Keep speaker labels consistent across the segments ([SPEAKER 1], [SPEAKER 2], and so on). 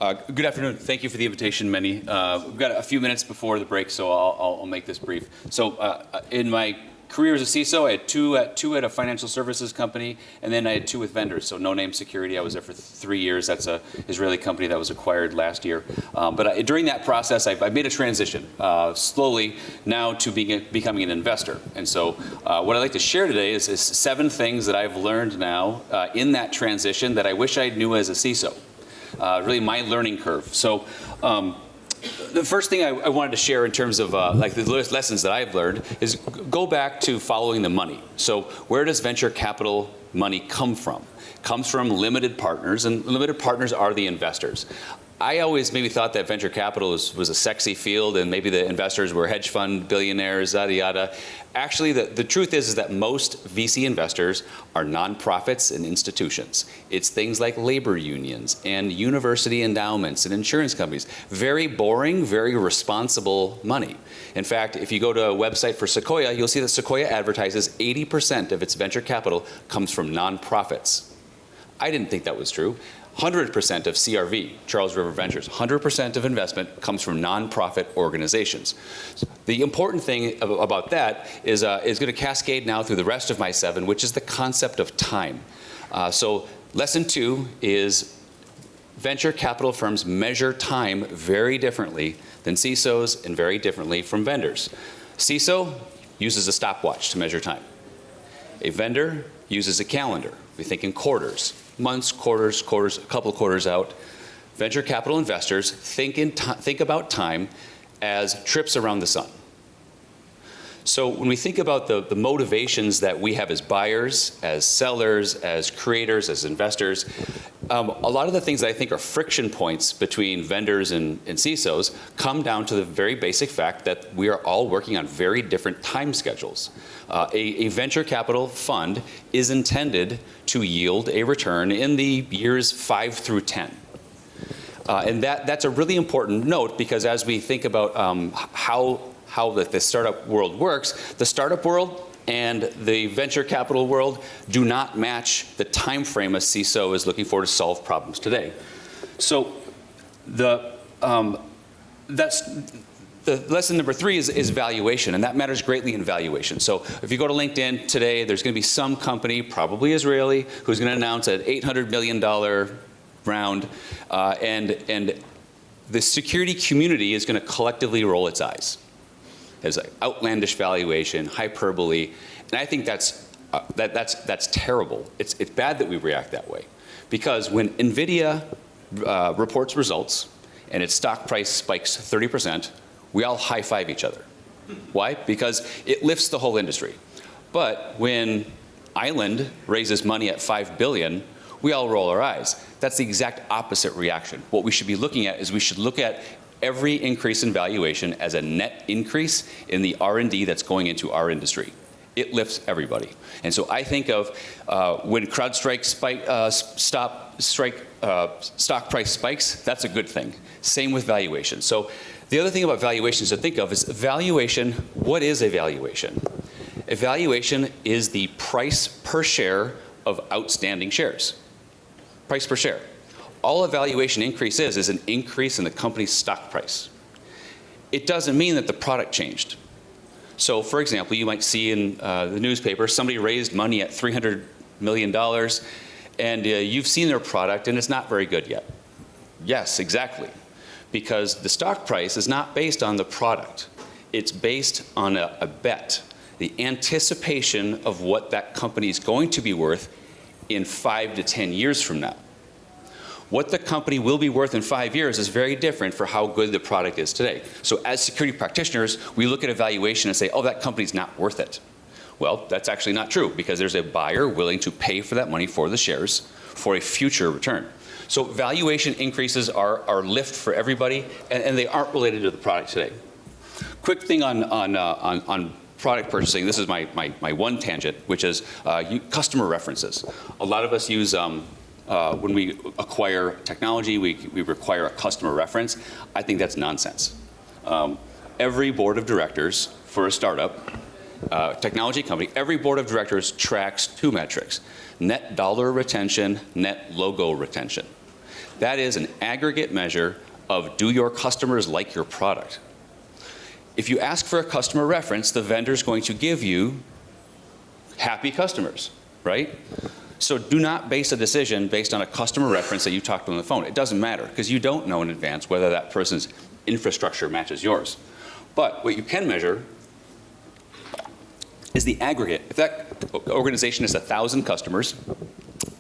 [SPEAKER 1] Good afternoon. Thank you for the invitation, Manny. We've got a few minutes before the break, so I'll make this brief. So in my career as a CISO, I had two at a financial services company, and then I had two with vendors. So Noname Security, I was there for 3 years. That's an Israeli company that was acquired last year. But during that process, I made a transition slowly now to becoming an investor. And so what I'd like to share today is 7 things that I've learned now in that transition that I wish I knew as a CISO. Really my learning curve. So the first thing I wanted to share in terms of like the lessons that I've learned is go back to following the money. So where does venture capital money come from? It comes from limited partners, and limited partners are the investors. I always maybe thought that venture capital was a sexy field, and maybe the investors were hedge fund billionaires, yada yada. Actually, the truth is that most VC investors are nonprofits and institutions. It's things like labor unions and university endowments and insurance companies. Very boring, very responsible money. In fact, if you go to a website for Sequoia, you'll see that Sequoia advertises 80% of its venture capital comes from nonprofits. I didn't think that was true. 100% of CRV, Charles River Ventures, 100% of investment comes from nonprofit organizations. The important thing about that is going to cascade now through the rest of my 7, which is the concept of time. So lesson 2 is venture capital firms measure time very differently than CISOs and very differently from vendors. CISO uses a stopwatch to measure time. A vendor uses a calendar. We think in quarters. Months, quarters, a couple of quarters out. Venture capital investors think about time as trips around the sun. So when we think about the motivations that we have as buyers, as sellers, as creators, as investors, a lot of the things that I think are friction points between vendors and CISOs come down to the very basic fact that we are all working on very different time schedules. A venture capital fund is intended to yield a return in the years 5 through 10. And that's a really important note, because as we think about how the startup world works, the startup world and the venture capital world do not match the time frame a CISO is looking for to solve problems today. So that's the lesson number 3 is valuation, and that matters greatly in valuation. So if you go to LinkedIn today, there's going to be some company, probably Israeli, who's going to announce an $800 million round, and the security community is going to collectively roll its eyes. There's like outlandish valuation, hyperbole, and I think that's terrible. It's bad that we react that way, because when NVIDIA reports results and its stock price spikes 30%, we all high-five each other. Why? Because it lifts the whole industry. But when Island raises money at $5 billion, we all roll our eyes. That's the exact opposite reaction. What we should be looking at is we should look at every increase in valuation as a net increase in the R&D that's going into our industry. It lifts everybody. And so I think of when CrowdStrike stock price spikes, that's a good thing. Same with valuation. So the other thing about valuations to think of is valuation. What is a valuation? A valuation is the price per share of outstanding shares. Price per share. All a valuation increase is an increase in the company's stock price. It doesn't mean that the product changed. So for example, you might see in the newspaper, somebody raised money at $300 million, and you've seen their product and it's not very good yet. Yes, exactly. Because the stock price is not based on the product. It's based on a bet, the anticipation of what that company is going to be worth in 5 to 10 years from now. What the company will be worth in 5 years is very different for how good the product is today. So as security practitioners, we look at a valuation and say, oh, that company's not worth it. Well, that's actually not true, because there's a buyer willing to pay for that money for the shares for a future return. So valuation increases are lift for everybody, and they aren't related to the product today. Quick thing on product purchasing. This is my one tangent, which is customer references. A lot of us use when we acquire technology, we require a customer reference. I think that's nonsense. Every board of directors for a startup technology company, every board of directors tracks 2 metrics: net dollar retention, net logo retention. That is an aggregate measure of, do your customers like your product? If you ask for a customer reference, the vendor's going to give you happy customers, right? So do not base a decision based on a customer reference that you talked to on the phone. It doesn't matter, because you don't know in advance whether that person's infrastructure matches yours. But what you can measure is the aggregate. If that organization has 1,000 customers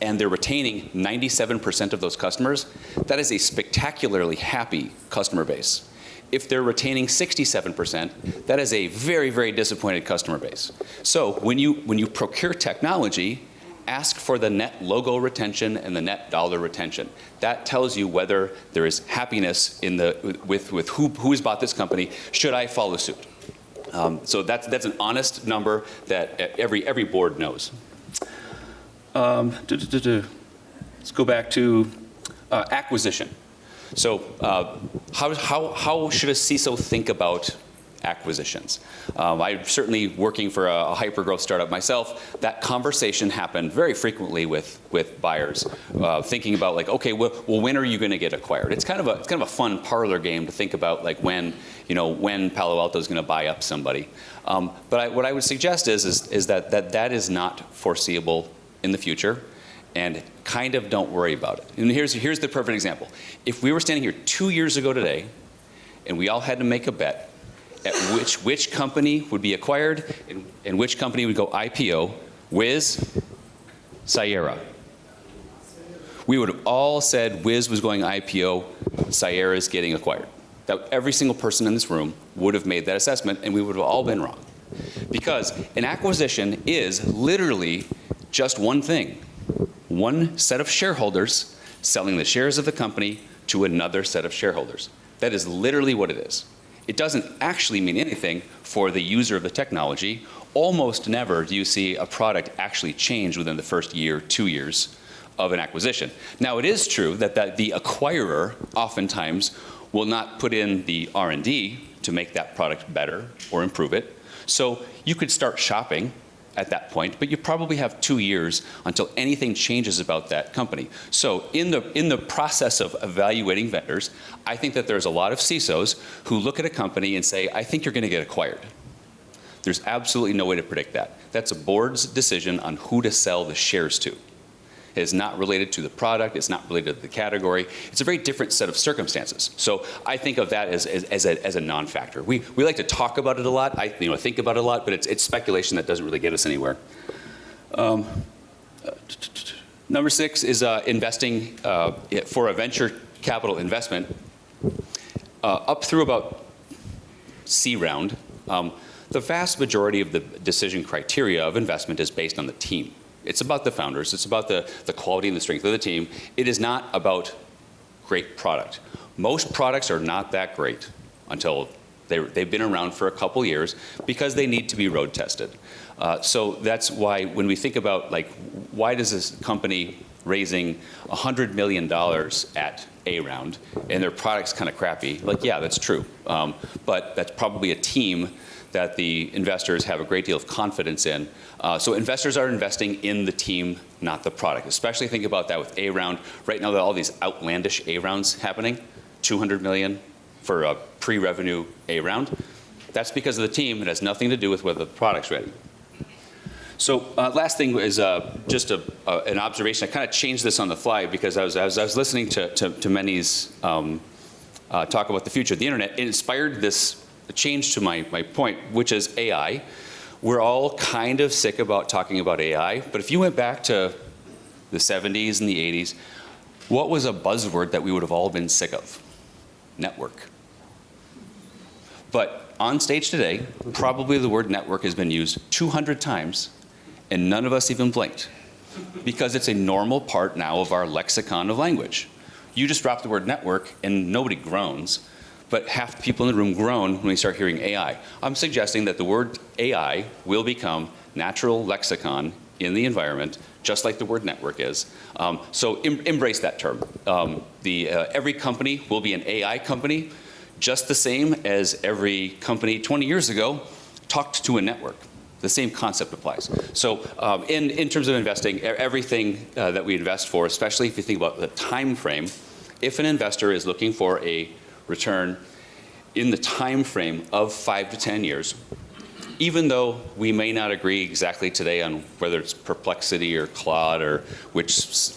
[SPEAKER 1] and they're retaining 97% of those customers, that is a spectacularly happy customer base. If they're retaining 67%, that is a very, very disappointed customer base. So when you procure technology, ask for the net logo retention and the net dollar retention. That tells you whether there is happiness in with who has bought this company. Should I follow suit? So that's an honest number that every board knows. Let's go back to acquisition. So how should a CISO think about acquisitions? I'm certainly working for a hyper-growth startup myself. That conversation happened very frequently with buyers, thinking about like, okay, well, when are you going to get acquired? It's kind of a fun parlor game to think about, like when Palo Alto is going to buy up somebody. But what I would suggest is that is not foreseeable in the future, and kind of don't worry about it. And here's the perfect example. If we were standing here 2 years ago today, and we all had to make a bet at which company would be acquired and which company would go IPO, Wiz, Cyera. We would have all said Wiz was going IPO, Cyera is getting acquired. That every single person in this room would have made that assessment, and we would have all been wrong. Because an acquisition is literally just one thing. One set of shareholders selling the shares of the company to another set of shareholders. That is literally what it is. It doesn't actually mean anything for the user of the technology. Almost never do you see a product actually change within the first year, 2 years of an acquisition. Now, it is true that the acquirer oftentimes will not put in the R&D to make that product better or improve it. So you could start shopping at that point, but you probably have 2 years until anything changes about that company. So in the process of evaluating vendors, I think that there's a lot of CISOs who look at a company and say, I think you're going to get acquired. There's absolutely no way to predict that. That's a board's decision on who to sell the shares to. It is not related to the product. It's not related to the category. It's a very different set of circumstances. So I think of that as a non-factor. We like to talk about it a lot. I think about it a lot, but it's speculation that doesn't really get us anywhere. Number 6 is investing for a venture capital investment up through about C round. The vast majority of the decision criteria of investment is based on the team. It's about the founders. It's about the quality and the strength of the team. It is not about great product. Most products are not that great until they've been around for a couple years because they need to be road tested. So that's why when we think about, like, why does this company raising $100 million at A round and their product's kind of crappy? Like, yeah, that's true. But that's probably a team that the investors have a great deal of confidence in. So investors are investing in the team, not the product. Especially think about that with A round. Right now there are all these outlandish A rounds happening. 200 million for a pre-revenue A round. That's because of the team. It has nothing to do with whether the product's ready. So last thing is just an observation. I kind of changed this on the fly because I was listening to Manny's talk about the future of the internet. It inspired this change to my point, which is AI. We're all kind of sick about talking about AI, but if you went back to the 70s and the 80s, what was a buzzword that we would have all been sick of? Network. But on stage today, probably the word network has been used 200 times, and none of us even blinked, because it's a normal part now of our lexicon of language. You just drop the word network, and nobody groans. But half the people in the room groan when we start hearing AI. I'm suggesting that the word AI will become natural lexicon in the environment, just like the word network is. So embrace that term. Every company will be an AI company, just the same as every company 20 years ago talked to a network. The same concept applies. So in terms of investing, everything that we invest for, especially if you think about the time frame, if an investor is looking for a return in the time frame of 5 to 10 years, even though we may not agree exactly today on whether it's Perplexity or Claude or which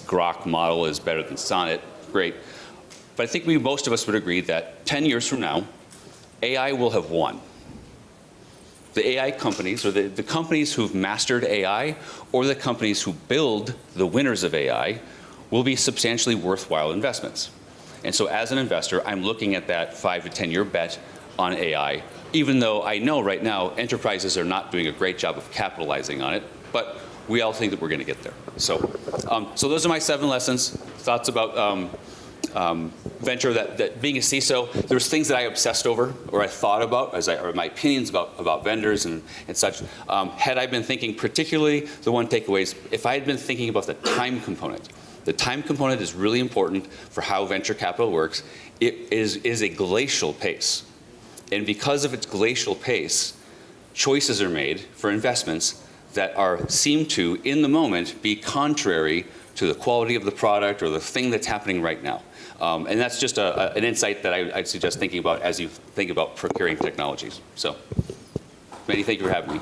[SPEAKER 1] Grok model is better than Sonnet, great. But I think most of us would agree that 10 years from now, AI will have won. The AI companies, or the companies who've mastered AI, or the companies who build the winners of AI, will be substantially worthwhile investments. And so as an investor, I'm looking at that 5 to 10 year bet on AI, even though I know right now enterprises are not doing a great job of capitalizing on it, but we all think that we're going to get there. So those are my 7 lessons, thoughts about venture, that being a CISO, there's things that I obsessed over or I thought about, or my opinions about vendors and such. Had I been thinking, particularly the one takeaways, if I had been thinking about the time component, the time component is really important for how venture capital works. It is a glacial pace. And because of its glacial pace, choices are made for investments that seem to, in the moment, be contrary to the quality of the product or the thing that's happening right now. And that's just an insight that I'd suggest thinking about as you think about procuring technologies. So, Manny, thank you for having me.